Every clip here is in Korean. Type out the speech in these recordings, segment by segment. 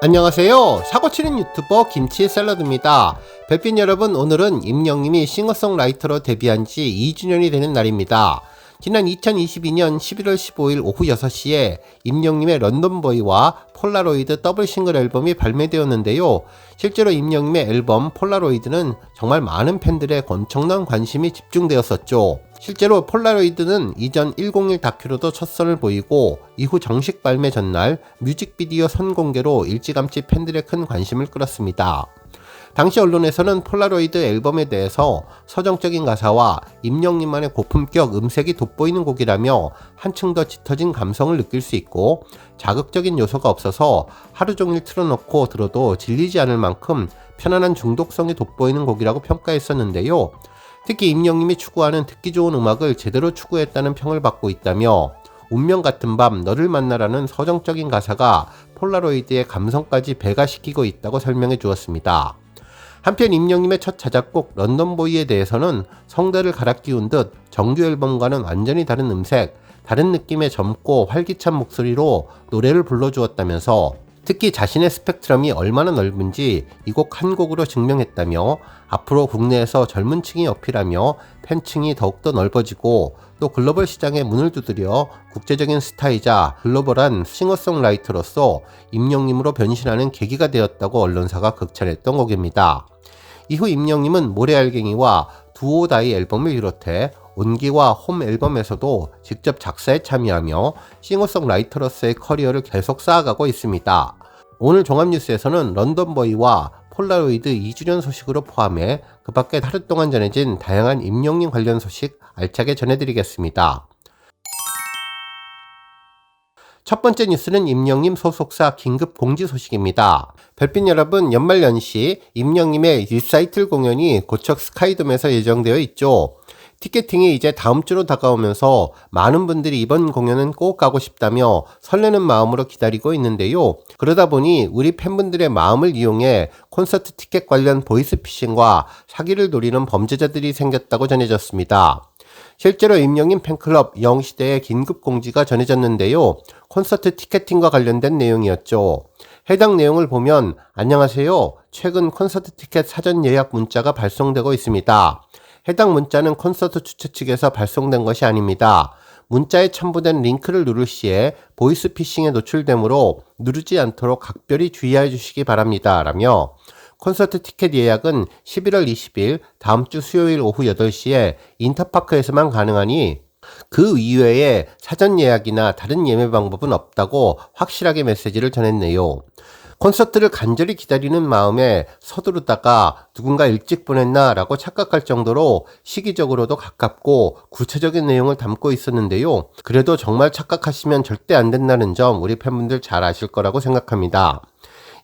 안녕하세요. 사고치는 유튜버 김치샐러드입니다. 별빛 여러분, 오늘은 임영님이 싱어송라이터로 데뷔한 지 2주년이 되는 날입니다. 지난 2022년 11월 15일 오후 6시에 임영님의 런던보이와 폴라로이드 더블 싱글 앨범이 발매되었는데요. 실제로 임영님의 앨범 폴라로이드는 정말 많은 팬들의 엄청난 관심이 집중되었었죠. 실제로 폴라로이드는 이전 101 다큐로도 첫 선을 보이고 이후 정식 발매 전날 뮤직비디오 선공개로 일찌감치 팬들의 큰 관심을 끌었습니다. 당시 언론에서는 폴라로이드 앨범에 대해서 서정적인 가사와 임영님만의 고품격 음색이 돋보이는 곡이라며 한층 더 짙어진 감성을 느낄 수 있고 자극적인 요소가 없어서 하루 종일 틀어놓고 들어도 질리지 않을 만큼 편안한 중독성이 돋보이는 곡이라고 평가했었는데요. 특히 임영님이 추구하는 듣기 좋은 음악을 제대로 추구했다는 평을 받고 있다며 운명 같은 밤 너를 만나라는 서정적인 가사가 폴라로이드의 감성까지 배가시키고 있다고 설명해 주었습니다. 한편 임영님의 첫 자작곡 런던보이에 대해서는 성대를 갈아 끼운 듯 정규 앨범과는 완전히 다른 음색, 다른 느낌의 젊고 활기찬 목소리로 노래를 불러주었다면서 특히 자신의 스펙트럼이 얼마나 넓은지 이 곡 한 곡으로 증명했다며 앞으로 국내에서 젊은 층이 어필하며 팬층이 더욱더 넓어지고 또 글로벌 시장에 문을 두드려 국제적인 스타이자 글로벌한 싱어송라이터로서 임영님으로 변신하는 계기가 되었다고 언론사가 극찬했던 곡입니다. 이후 임영님은 모래알갱이와 두오다이 앨범을 비롯해 온기와 홈 앨범에서도 직접 작사에 참여하며 싱어송라이터로서의 커리어를 계속 쌓아가고 있습니다. 오늘 종합뉴스에서는 런던보이와 폴라로이드 2주년 소식으로 포함해 그 밖에 하루 동안 전해진 다양한 임영님 관련 소식 알차게 전해드리겠습니다. 첫 번째 뉴스는 임영님 소속사 긴급 공지 소식입니다. 별빛 여러분, 연말연시 임영님의 리사이틀 공연이 고척 스카이돔에서 예정되어 있죠. 티켓팅이 이제 다음 주로 다가오면서 많은 분들이 이번 공연은 꼭 가고 싶다며 설레는 마음으로 기다리고 있는데요. 그러다 보니 우리 팬분들의 마음을 이용해 콘서트 티켓 관련 보이스피싱과 사기를 노리는 범죄자들이 생겼다고 전해졌습니다. 실제로 임영님 팬클럽 영시대에 긴급 공지가 전해졌는데요. 콘서트 티켓팅과 관련된 내용이었죠. 해당 내용을 보면 안녕하세요. 최근 콘서트 티켓 사전 예약 문자가 발송되고 있습니다. 해당 문자는 콘서트 주최 측에서 발송된 것이 아닙니다. 문자에 첨부된 링크를 누를 시에 보이스피싱에 노출되므로 누르지 않도록 각별히 주의해 주시기 바랍니다. 라며 콘서트 티켓 예약은 11월 20일 다음 주 수요일 오후 8시에 인터파크에서만 가능하니 그 이외에 사전 예약이나 다른 예매 방법은 없다고 확실하게 메시지를 전했네요. 콘서트를 간절히 기다리는 마음에 서두르다가 누군가 일찍 보냈나 라고 착각할 정도로 시기적으로도 가깝고 구체적인 내용을 담고 있었는데요. 그래도 정말 착각하시면 절대 안 된다는 점 우리 팬분들 잘 아실 거라고 생각합니다.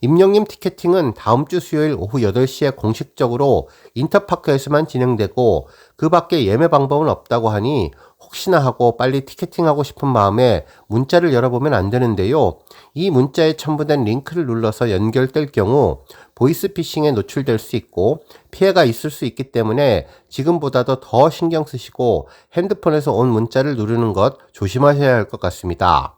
임영님 티켓팅은 다음 주 수요일 오후 8시에 공식적으로 인터파크에서만 진행되고 그 밖에 예매 방법은 없다고 하니 혹시나 하고 빨리 티켓팅하고 싶은 마음에 문자를 열어보면 안 되는데요. 이 문자에 첨부된 링크를 눌러서 연결될 경우 보이스피싱에 노출될 수 있고 피해가 있을 수 있기 때문에 지금보다도 더 신경 쓰시고 핸드폰에서 온 문자를 누르는 것 조심하셔야 할 것 같습니다.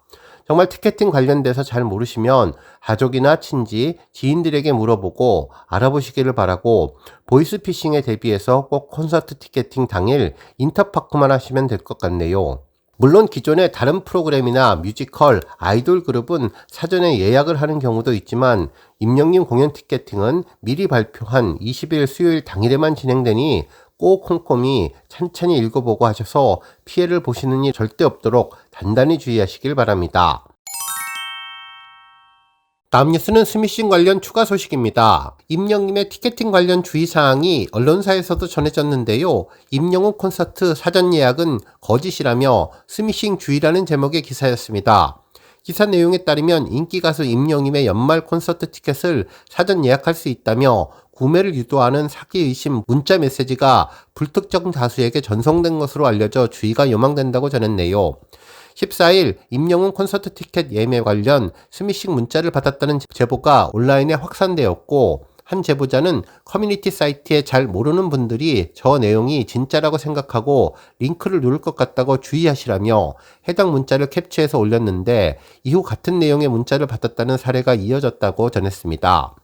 정말 티켓팅 관련돼서 잘 모르시면 가족이나 친지, 지인들에게 물어보고 알아보시기를 바라고 보이스피싱에 대비해서 꼭 콘서트 티켓팅 당일 인터파크만 하시면 될 것 같네요. 물론 기존의 다른 프로그램이나 뮤지컬, 아이돌 그룹은 사전에 예약을 하는 경우도 있지만 임영님 공연 티켓팅은 미리 발표한 20일 수요일 당일에만 진행되니 꼭 꼼꼼히 찬찬히 읽어보고 하셔서 피해를 보시는 일 절대 없도록 단단히 주의하시길 바랍니다. 다음 뉴스는 스미싱 관련 추가 소식입니다. 임영님의 티켓팅 관련 주의사항이 언론사에서도 전해졌는데요. 임영웅 콘서트 사전 예약은 거짓이라며 스미싱 주의라는 제목의 기사였습니다. 기사 내용에 따르면 인기 가수 임영님의 연말 콘서트 티켓을 사전 예약할 수 있다며 구매를 유도하는 사기 의심 문자 메시지가 불특정 다수에게 전송된 것으로 알려져 주의가 요망된다고 전했네요. 14일 임영웅 콘서트 티켓 예매 관련 스미싱 문자를 받았다는 제보가 온라인에 확산되었고 한 제보자는 커뮤니티 사이트에 잘 모르는 분들이 저 내용이 진짜라고 생각하고 링크를 누를 것 같다고 주의하시라며 해당 문자를 캡처해서 올렸는데 이후 같은 내용의 문자를 받았다는 사례가 이어졌다고 전했습니다.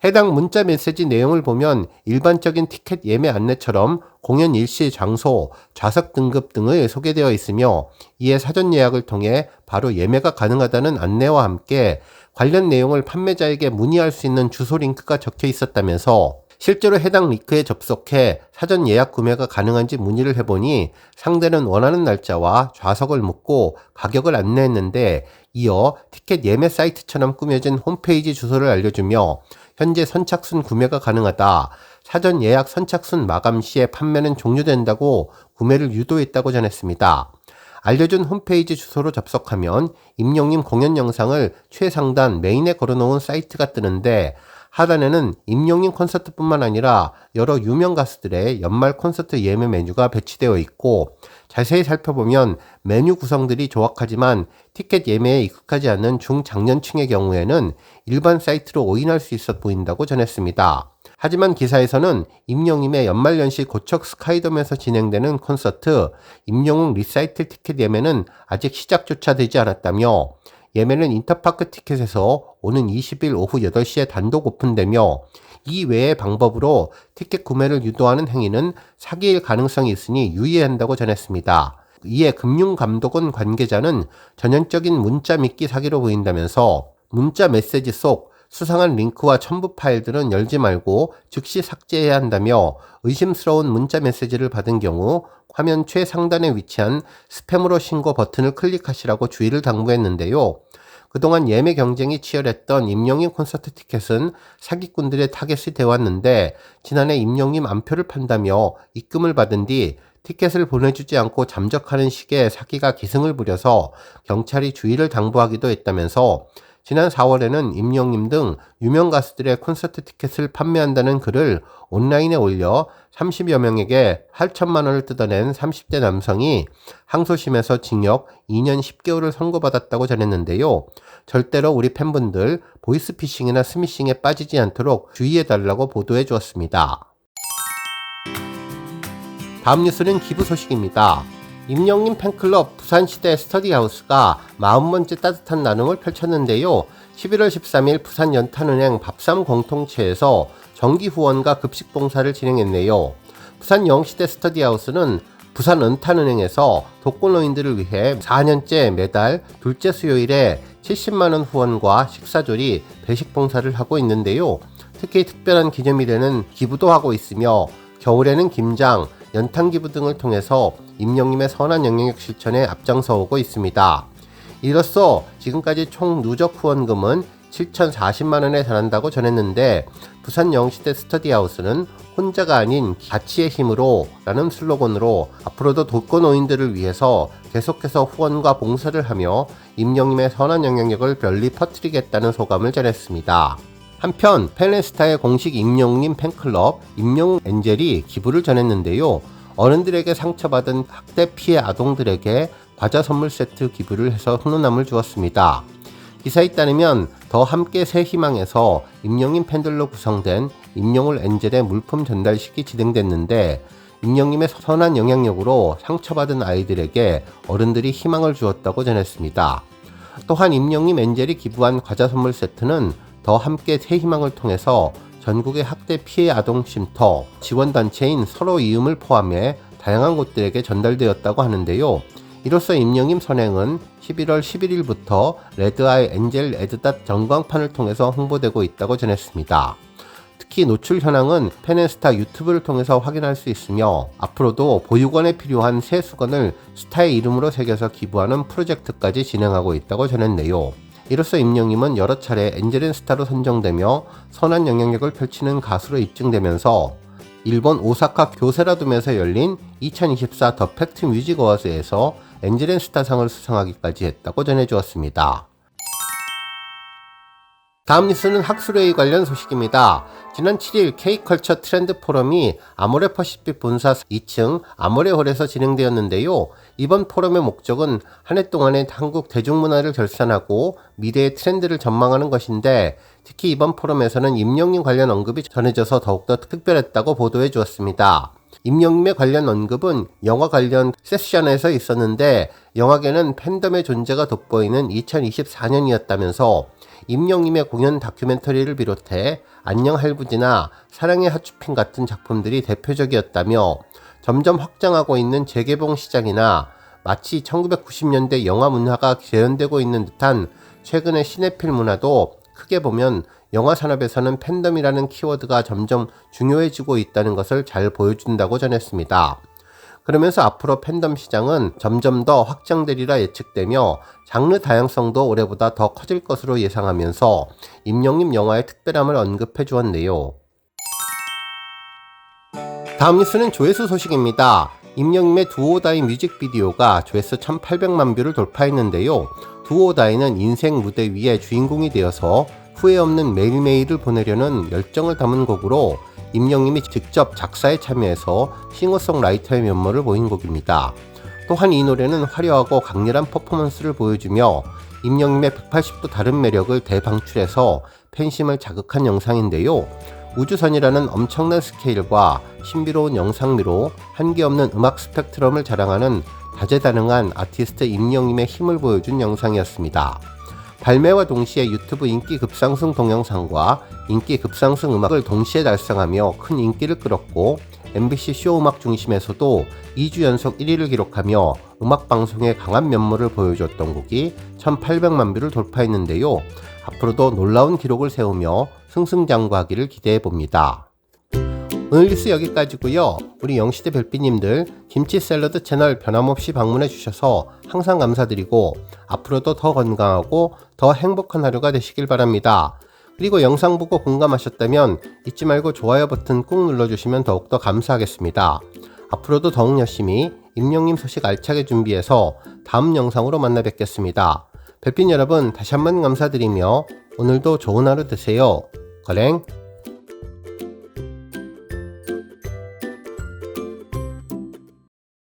해당 문자 메시지 내용을 보면 일반적인 티켓 예매 안내처럼 공연 일시, 장소, 좌석 등급 등을 소개되어 있으며 이에 사전 예약을 통해 바로 예매가 가능하다는 안내와 함께 관련 내용을 판매자에게 문의할 수 있는 주소 링크가 적혀 있었다면서 실제로 해당 링크에 접속해 사전 예약 구매가 가능한지 문의를 해보니 상대는 원하는 날짜와 좌석을 묻고 가격을 안내했는데 이어 티켓 예매 사이트처럼 꾸며진 홈페이지 주소를 알려주며 현재 선착순 구매가 가능하다. 사전 예약 선착순 마감 시에 판매는 종료된다고 구매를 유도했다고 전했습니다. 알려준 홈페이지 주소로 접속하면 임영님 공연 영상을 최상단 메인에 걸어놓은 사이트가 뜨는데 하단에는 임영님 콘서트뿐만 아니라 여러 유명 가수들의 연말 콘서트 예매 메뉴가 배치되어 있고 자세히 살펴보면 메뉴 구성들이 조악하지만 티켓 예매에 익숙하지 않는 중장년층의 경우에는 일반 사이트로 오인할 수 있어 보인다고 전했습니다. 하지만 기사에서는 임영님의 연말연시 고척 스카이돔에서 진행되는 콘서트 임영웅 리사이틀 티켓 예매는 아직 시작조차 되지 않았다며 예매는 인터파크 티켓에서 오는 20일 오후 8시에 단독 오픈되며 이 외의 방법으로 티켓 구매를 유도하는 행위는 사기일 가능성이 있으니 유의해야 한다고 전했습니다. 이에 금융감독원 관계자는 전형적인 문자 믿기 사기로 보인다면서 문자 메시지 속 수상한 링크와 첨부 파일들은 열지 말고 즉시 삭제해야 한다며 의심스러운 문자 메시지를 받은 경우 화면 최상단에 위치한 스팸으로 신고 버튼을 클릭하시라고 주의를 당부했는데요. 그동안 예매 경쟁이 치열했던 임영님 콘서트 티켓은 사기꾼들의 타겟이 되었는데 지난해 임영님 안표를 판다며 입금을 받은 뒤 티켓을 보내주지 않고 잠적하는 식의 사기가 기승을 부려서 경찰이 주의를 당부하기도 했다면서 지난 4월에는 임영님 등 유명 가수들의 콘서트 티켓을 판매한다는 글을 온라인에 올려 30여 명에게 8천만 원을 뜯어낸 30대 남성이 항소심에서 징역 2년 10개월을 선고받았다고 전했는데요. 절대로 우리 팬분들 보이스피싱이나 스미싱에 빠지지 않도록 주의해달라고 보도해 주었습니다. 다음 뉴스는 기부 소식입니다. 임영님 팬클럽 부산시대 스터디하우스가 40번째 따뜻한 나눔을 펼쳤는데요. 11월 13일 부산 연탄은행 밥삼 공통체에서 정기 후원과 급식 봉사를 진행했네요. 부산 영시대 스터디하우스는 부산 연탄은행에서 독거노인들을 위해 4년째 매달 둘째 수요일에 70만원 후원과 식사조리, 배식 봉사를 하고 있는데요. 특히 특별한 기념이 되는 기부도 하고 있으며 겨울에는 김장, 연탄기부 등을 통해서 임영님의 선한 영향력 실천에 앞장서 오고 있습니다. 이로써 지금까지 총 누적 후원금은 7,040만원에 달한다고 전했는데 부산 영시대 스터디하우스는 혼자가 아닌 가치의 힘으로 라는 슬로건으로 앞으로도 독거노인들을 위해서 계속해서 후원과 봉사를 하며 임영님의 선한 영향력을 널리 퍼뜨리겠다는 소감을 전했습니다. 한편 페네스타의 공식 임영웅님 팬클럽 임영웅 엔젤이 기부를 전했는데요. 어른들에게 상처받은 학대 피해 아동들에게 과자 선물 세트 기부를 해서 훈훈함을 주었습니다. 기사에 따르면 더 함께 새 희망에서 임영웅 팬들로 구성된 임영웅 엔젤의 물품 전달식이 진행됐는데 임영웅님의 선한 영향력으로 상처받은 아이들에게 어른들이 희망을 주었다고 전했습니다. 또한 임영웅 엔젤이 기부한 과자 선물 세트는 더 함께 새 희망을 통해서 전국의 학대 피해 아동 쉼터, 지원단체인 서로 이음을 포함해 다양한 곳들에게 전달되었다고 하는데요. 이로써 임영웅 선행은 11월 11일부터 레드아이 엔젤 에드닷 전광판을 통해서 홍보되고 있다고 전했습니다. 특히 노출 현황은 페네스타 유튜브를 통해서 확인할 수 있으며 앞으로도 보육원에 필요한 새 수건을 스타의 이름으로 새겨서 기부하는 프로젝트까지 진행하고 있다고 전했네요. 이로써 임영웅은 여러 차례 엔젤 스타로 선정되며 선한 영향력을 펼치는 가수로 입증되면서 일본 오사카 교세라돔에서 열린 2024 더 팩트 뮤직 어워즈에서 엔젤 스타상을 수상하기까지 했다고 전해주었습니다. 다음 뉴스는 학술회의 관련 소식입니다. 지난 7일 K컬처 트렌드 포럼이 아모레 퍼시픽 본사 2층 아모레홀에서 진행되었는데요. 이번 포럼의 목적은 한 해 동안의 한국 대중문화를 결산하고 미래의 트렌드를 전망하는 것인데, 특히 이번 포럼에서는 임영님 관련 언급이 전해져서 더욱더 특별했다고 보도해 주었습니다. 임영님의 관련 언급은 영화 관련 세션에서 있었는데, 영화계는 팬덤의 존재가 돋보이는 2024년이었다면서 임영님의 공연 다큐멘터리를 비롯해 안녕 할부지나 사랑의 핫쇼핑 같은 작품들이 대표적이었다며, 점점 확장하고 있는 재개봉 시장이나 마치 1990년대 영화 문화가 재현되고 있는 듯한 최근의 시네필 문화도 크게 보면 영화 산업에서는 팬덤이라는 키워드가 점점 중요해지고 있다는 것을 잘 보여준다고 전했습니다. 그러면서 앞으로 팬덤 시장은 점점 더 확장되리라 예측되며 장르 다양성도 올해보다 더 커질 것으로 예상하면서 임영님 영화의 특별함을 언급해 주었네요. 다음 뉴스는 조회수 소식입니다. 임영님의 두오다이 뮤직비디오가 조회수 1800만 뷰를 돌파했는데요. 두오다이는 인생 무대 위에 주인공이 되어서 후회 없는 매일매일을 보내려는 열정을 담은 곡으로 임영님이 직접 작사에 참여해서 싱어송라이터의 면모를 보인 곡입니다. 또한 이 노래는 화려하고 강렬한 퍼포먼스를 보여주며 임영님의 180도 다른 매력을 대방출해서 팬심을 자극한 영상인데요. 우주선이라는 엄청난 스케일과 신비로운 영상미로 한계없는 음악 스펙트럼을 자랑하는 다재다능한 아티스트 임영님의 힘을 보여준 영상이었습니다. 발매와 동시에 유튜브 인기 급상승 동영상과 인기 급상승 음악을 동시에 달성하며 큰 인기를 끌었고, MBC 쇼 음악 중심에서도 2주 연속 1위를 기록하며 음악방송의 강한 면모를 보여줬던 곡이 1800만 뷰를 돌파했는데요. 앞으로도 놀라운 기록을 세우며 승승장구하기를 기대해봅니다. 오늘 뉴스 여기까지고요. 우리 영시대 별빛님들 김치 샐러드 채널 변함없이 방문해 주셔서 항상 감사드리고 앞으로도 더 건강하고 더 행복한 하루가 되시길 바랍니다. 그리고 영상 보고 공감하셨다면 잊지 말고 좋아요 버튼 꾹 눌러주시면 더욱더 감사하겠습니다. 앞으로도 더욱 열심히 임영님 소식 알차게 준비해서 다음 영상으로 만나 뵙겠습니다. 별빛 여러분 다시 한번 감사드리며 오늘도 좋은 하루 되세요. 거랭